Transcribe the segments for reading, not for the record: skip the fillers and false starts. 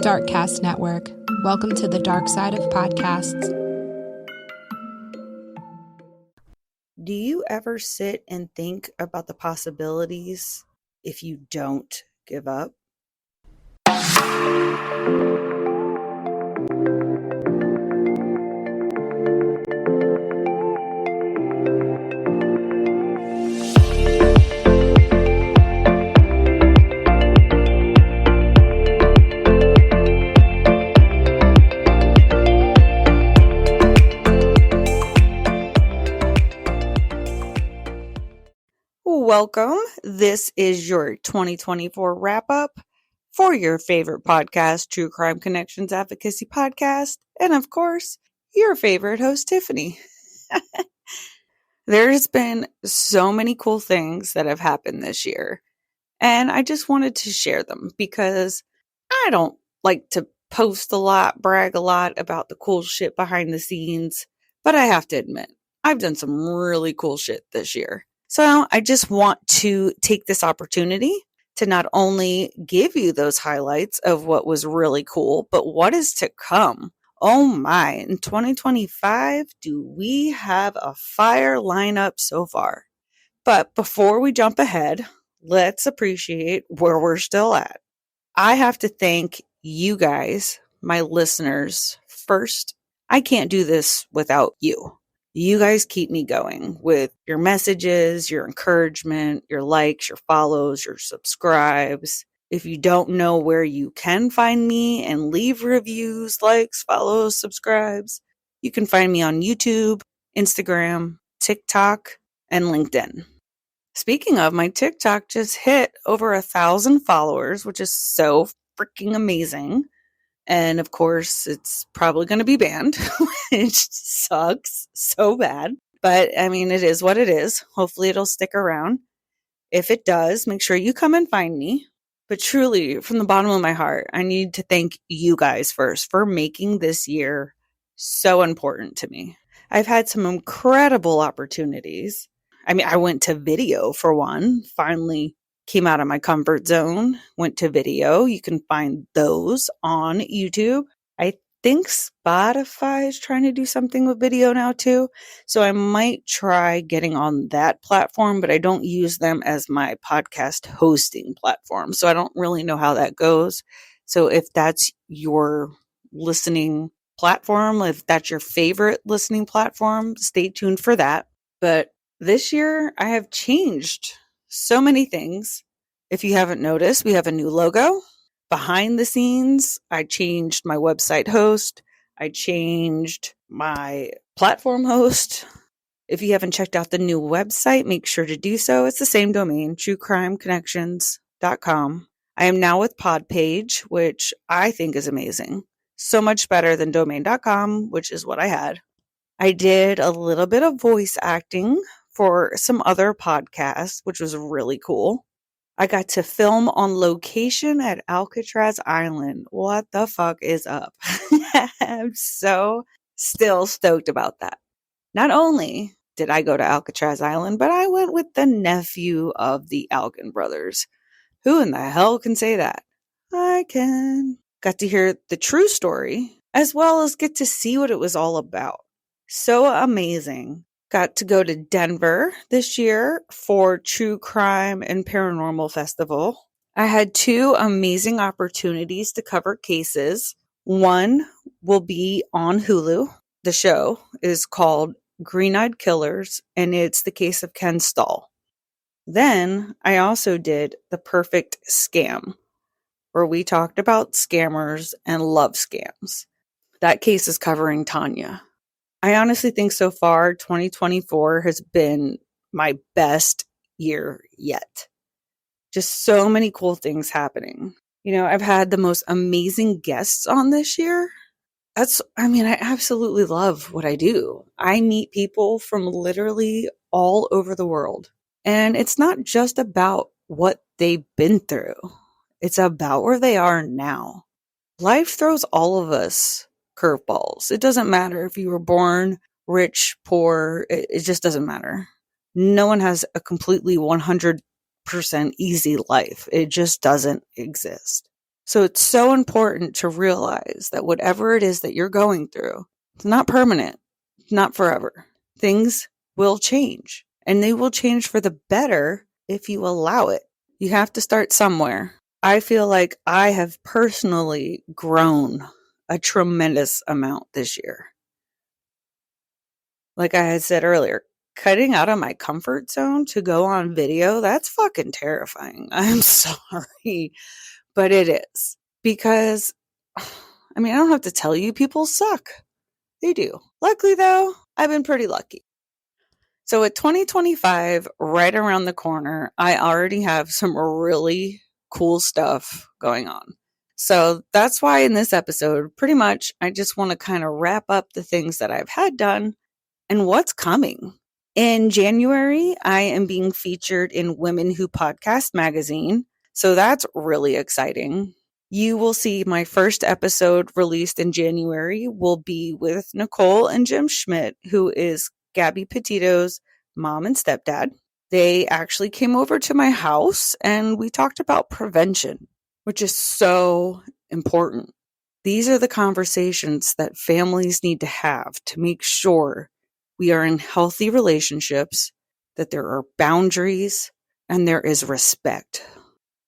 Darkcast Network. Welcome to the dark side of podcasts. Do you ever sit and think about the possibilities if you don't give up? Welcome. This is your 2024 wrap-up for your favorite podcast, True Crime Connections Advocacy Podcast, and of course, your favorite host, Tiffany. There's been so many cool things that have happened this year, and I just wanted to share them because I don't like to post a lot, brag a lot about the cool shit behind the scenes, but I have to admit, I've done some really cool shit this year. So I just want to take this opportunity to not only give you those highlights of what was really cool, but what is to come. Oh my, in 2025, do we have a fire lineup so far? But before we jump ahead, let's appreciate where we're still at. I have to thank you guys, my listeners, first. I can't do this without you. You guys keep me going with your messages, your encouragement, your likes, your follows, your subscribes. If you don't know where you can find me and leave reviews, likes, follows, subscribes, you can find me on YouTube, Instagram, TikTok, and LinkedIn. Speaking of, my TikTok just hit over 1,000 followers, which is so freaking amazing. And of course, it's probably going to be banned, which sucks so bad. But I mean, it is what it is. Hopefully it'll stick around. If it does, make sure you come and find me. But truly, from the bottom of my heart, I need to thank you guys first for making this year so important to me. I've had some incredible opportunities. I mean, I went to video for one, finally came out of my comfort zone, went to video. You can find those on YouTube. I think Spotify is trying to do something with video now too. So I might try getting on that platform, but I don't use them as my podcast hosting platform. So I don't really know how that goes. So if that's your listening platform, if that's your favorite listening platform, stay tuned for that. But this year I have changed so many things. If you haven't noticed, we have a new logo. Behind the scenes, I changed my website host. I changed my platform host. If you haven't checked out the new website, make sure to do so. It's the same domain, truecrimeconnections.com. I am now with Podpage, which I think is amazing. So much better than domain.com, which is what I had. I did a little bit of voice acting for some other podcasts, which was really cool. I got to film on location at Alcatraz Island. What the fuck is up? I'm so still stoked about that. Not only did I go to Alcatraz Island, but I went with the nephew of the Alkin brothers. Who in the hell can say that? I can. Got to hear the true story, as well as get to see what it was all about. So amazing. Got to go to Denver this year for True Crime and Paranormal Festival. I had 2 amazing opportunities to cover cases. One will be on Hulu. The show is called Green-Eyed Killers, and it's the case of Ken Stahl. Then I also did The Perfect Scam, where we talked about scammers and love scams. That case is covering Tanya. I honestly think so far, 2024 has been my best year yet. Just so many cool things happening. You know, I've had the most amazing guests on this year. I absolutely love what I do. I meet people from literally all over the world. And it's not just about what they've been through. It's about where they are now. Life throws all of us curveballs. It doesn't matter if you were born rich, poor, it just doesn't matter. No one has a completely 100% easy life. It just doesn't exist. So it's so important to realize that whatever it is that you're going through, it's not permanent, not forever. Things will change, and they will change for the better if you allow it. You have to start somewhere. I feel like I have personally grown a tremendous amount this year. Like I had said earlier, cutting out of my comfort zone to go on video, that's fucking terrifying. I'm sorry, but it is. Because, I mean, I don't have to tell you, people suck. They do. Luckily, though, I've been pretty lucky. So with 2025 right around the corner, I already have some really cool stuff going on. So that's why in this episode, pretty much, I just want to kind of wrap up the things that I've had done and what's coming. In January, I am being featured in Women Who Podcast magazine. So that's really exciting. You will see my first episode released in January will be with Nicole and Jim Schmidt, who is Gabby Petito's mom and stepdad. They actually came over to my house and we talked about prevention, which is so important. These are the conversations that families need to have to make sure we are in healthy relationships, that there are boundaries, and there is respect.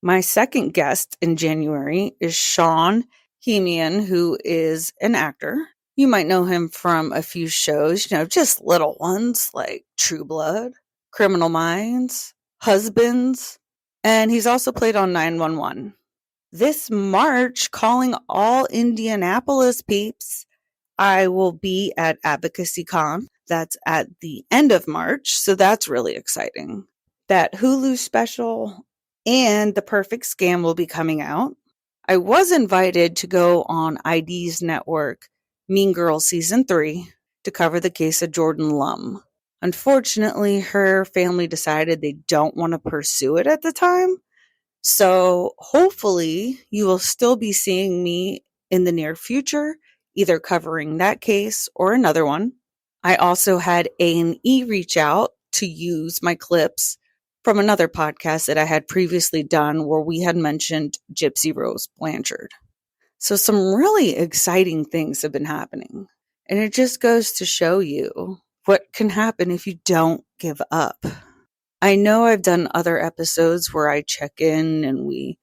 My second guest in January is Sean Hemian, who is an actor. You might know him from a few shows, just little ones like True Blood, Criminal Minds, Husbands, and he's also played on 911. This March, calling all Indianapolis peeps, I will be at Advocacy Con. That's at the end of March, so that's really exciting. That Hulu special and The Perfect Scam will be coming out. I was invited to go on ID's network, Mean Girls Season 3, to cover the case of Jordan Lum. Unfortunately, her family decided they don't want to pursue it at the time. So hopefully you will still be seeing me in the near future, either covering that case or another one. I also had A&E reach out to use my clips from another podcast that I had previously done where we had mentioned Gypsy Rose Blanchard. So some really exciting things have been happening. And it just goes to show you what can happen if you don't give up. I know I've done other episodes where I check in and we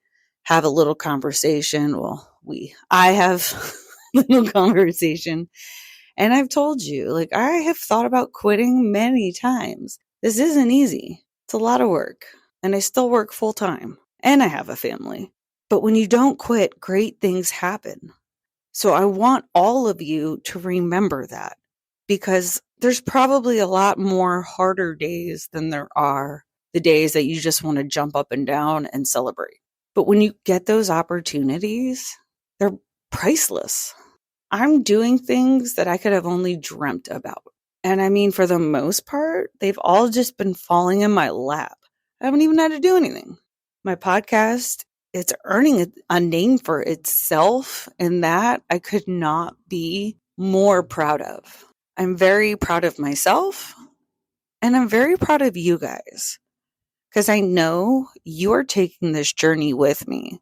have a little conversation. I have a little conversation. And I've told you, I have thought about quitting many times. This isn't easy. It's a lot of work. And I still work full time. And I have a family. But when you don't quit, great things happen. So I want all of you to remember that. Because there's probably a lot more harder days than there are the days that you just want to jump up and down and celebrate. But when you get those opportunities, they're priceless. I'm doing things that I could have only dreamt about. And I mean, for the most part, they've all just been falling in my lap. I haven't even had to do anything. My podcast, it's earning a name for itself, and that I could not be more proud of. I'm very proud of myself, and I'm very proud of you guys, because I know you are taking this journey with me,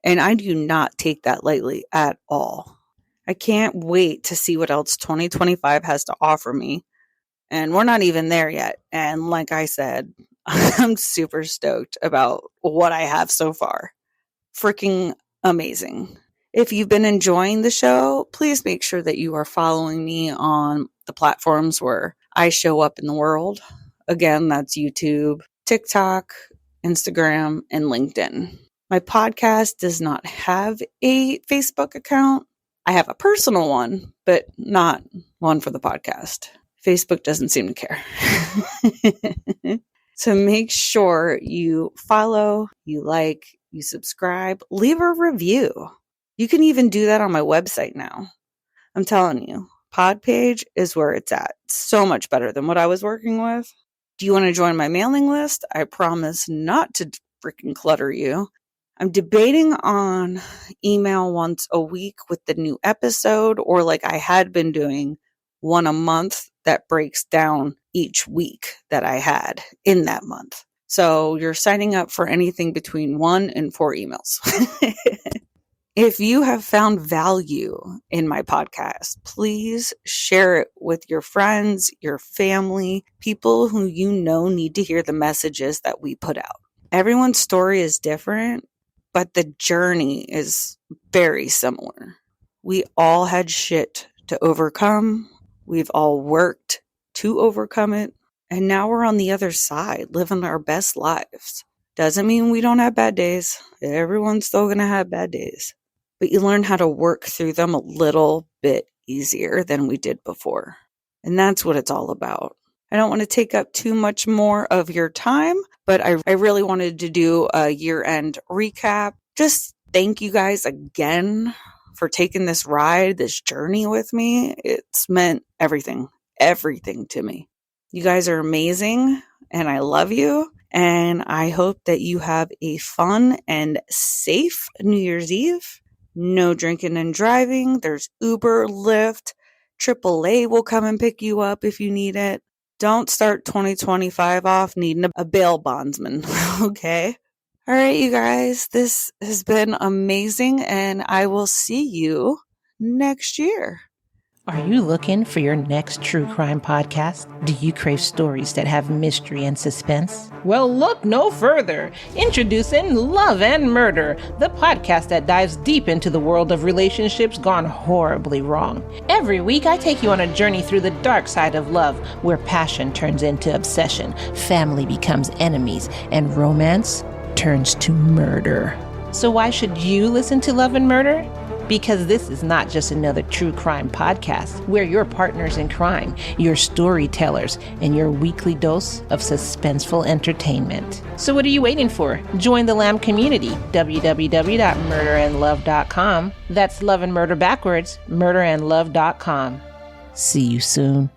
and I do not take that lightly at all. I can't wait to see what else 2025 has to offer me, and we're not even there yet. And like I said, I'm super stoked about what I have so far. Freaking amazing. If you've been enjoying the show, please make sure that you are following me on the platforms where I show up in the world. Again, that's YouTube, TikTok, Instagram, and LinkedIn. My podcast does not have a Facebook account. I have a personal one, but not one for the podcast. Facebook doesn't seem to care. So make sure you follow, you like, you subscribe, leave a review. You can even do that on my website now. I'm telling you, Podpage is where it's at. So much better than what I was working with. Do you want to join my mailing list? I promise not to freaking clutter you. I'm debating on email once a week with the new episode, or like I had been doing, one a month that breaks down each week that I had in that month. So you're signing up for anything between 1 and 4 emails. If you have found value in my podcast, please share it with your friends, your family, people who you know need to hear the messages that we put out. Everyone's story is different, but the journey is very similar. We all had shit to overcome. We've all worked to overcome it. And now we're on the other side, living our best lives. Doesn't mean we don't have bad days. Everyone's still going to have bad days. But you learn how to work through them a little bit easier than we did before. And that's what it's all about. I don't want to take up too much more of your time, but I really wanted to do a year-end recap. Just thank you guys again for taking this ride, this journey with me. It's meant everything to me. You guys are amazing, and I love you. And I hope that you have a fun and safe New Year's Eve. No drinking and driving. There's Uber, Lyft, AAA will come and pick you up if you need it. Don't start 2025 off needing a bail bondsman, okay? All right, you guys, this has been amazing, and I will see you next year. Are you looking for your next true crime podcast? Do you crave stories that have mystery and suspense? Well, look no further. Introducing Love and Murder, the podcast that dives deep into the world of relationships gone horribly wrong. Every week, I take you on a journey through the dark side of love, where passion turns into obsession, family becomes enemies, and romance turns to murder. So why should you listen to Love and Murder? Because this is not just another true crime podcast. We're your partners in crime, your storytellers, and your weekly dose of suspenseful entertainment. So what are you waiting for? Join the LAM community, www.murderandlove.com. That's Love and Murder backwards, murderandlove.com. See you soon.